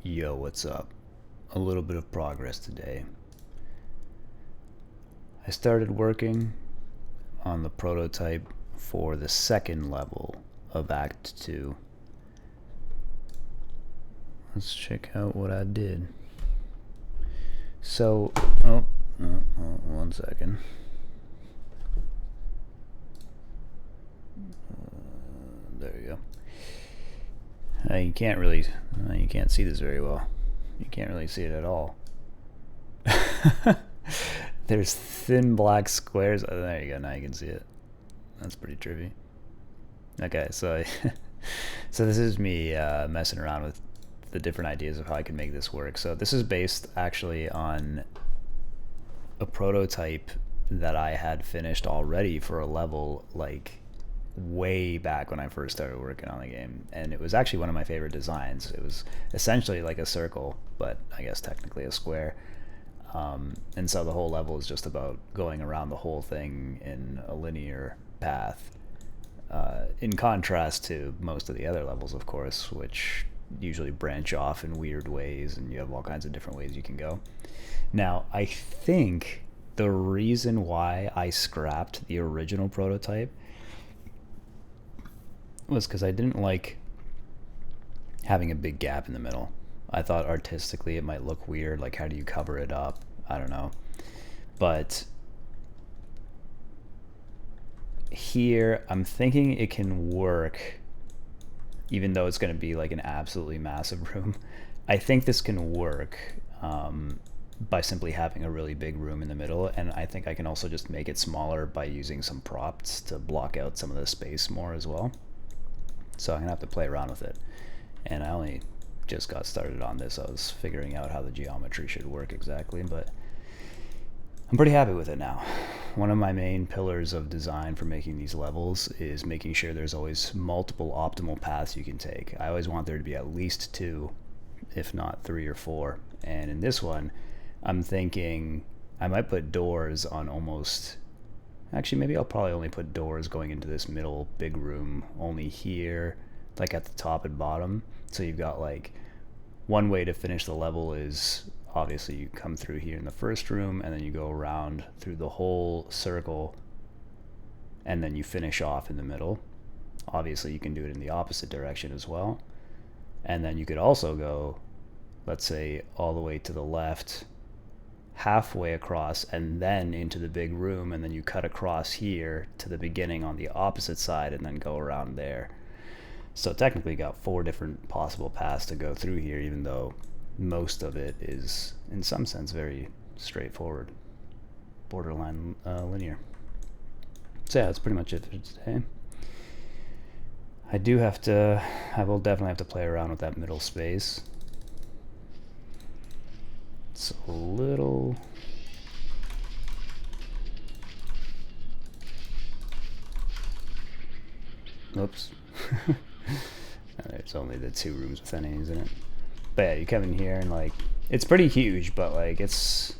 Yo, what's up? A little bit of progress today. I started working on the prototype for the second level of Act 2. Let's check out what I did. So, one second. There you go. You can't see this very well. You can't really see it at all. There's thin black squares. Oh, there you go. Now you can see it. That's pretty trippy. Okay, so so this is me messing around with the different ideas of how I can make this work. So this is based actually on a prototype that I had finished already for a level like way back when I first started working on the game, and it was actually one of my favorite designs. It was essentially like a circle, but I guess technically a square. And so the whole level is just about going around the whole thing in a linear path, in contrast to most of the other levels, of course, which usually branch off in weird ways, and you have all kinds of different ways you can go. Now, I think the reason why I scrapped the original prototype was because I didn't like having a big gap in the middle. I thought artistically it might look weird, like how do you cover it up? I don't know. But here I'm thinking it can work, even though it's going to be like an absolutely massive room. I think this can work by simply having a really big room in the middle, and I think I can also just make it smaller by using some props to block out some of the space more as well. So I'm gonna have to play around with it, and I only just got started on this. I was figuring out how the geometry should work exactly, but I'm pretty happy with it now. One of my main pillars of design for making these levels is making sure there's always multiple optimal paths you can take. I always want there to be at least two, if not three or four. And in this one, I'm thinking I might put doors on almost... Actually, maybe I'll probably only put doors going into this middle big room only here, like at the top and bottom. So you've got like one way to finish the level is obviously you come through here in the first room, and then you go around through the whole circle, and then you finish off in the middle. Obviously you can do it in the opposite direction as well. And then you could also go, let's say, all the way to the left, halfway across, and then into the big room, and then you cut across here to the beginning on the opposite side and then go around there. So technically you got 4 different possible paths to go through here, even though most of it is in some sense very straightforward, borderline linear. So yeah, that's pretty much it for today. I will definitely have to play around with that middle space. It's a little... Oops. There's only the 2 rooms with enemies in it. But yeah, you come in here and like, it's pretty huge, but like it's...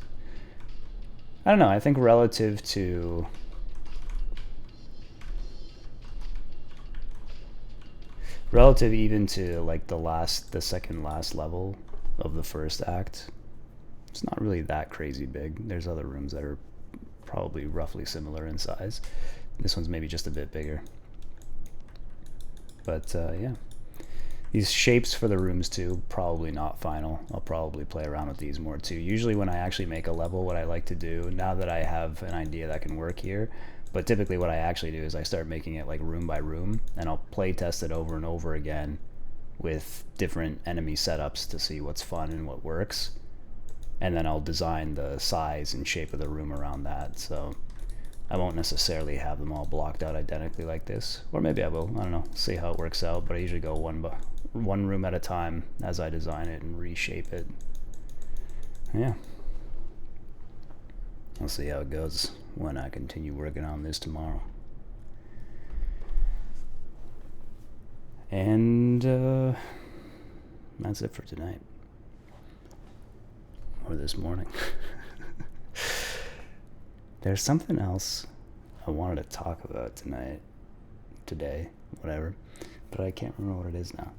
I don't know, I think relative even to like the second last level of the first act, it's not really that crazy big. There's other rooms that are probably roughly similar in size. This one's maybe just a bit bigger. But yeah, these shapes for the rooms too, probably not final. I'll probably play around with these more too. Usually when I actually make a level, what I like to do, now that I have an idea that can work here, but typically what I actually do is I start making it like room by room, and I'll play test it over and over again with different enemy setups to see what's fun and what works. And then I'll design the size and shape of the room around that. So I won't necessarily have them all blocked out identically like this, or maybe I will, I don't know, see how it works out. But I usually go one room at a time as I design it and reshape it. Yeah, I'll see how it goes when I continue working on this tomorrow. And that's it for tonight, or this morning. There's something else I wanted to talk about today, whatever, but I can't remember what it is now.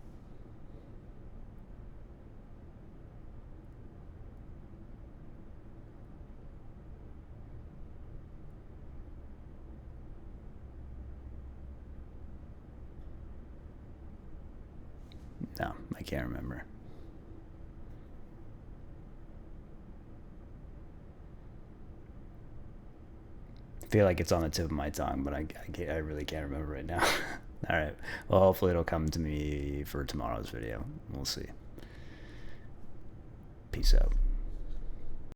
can't remember. I feel like it's on the tip of my tongue, but I really can't remember right now. All right. Well, hopefully it'll come to me for tomorrow's video. We'll see. Peace out.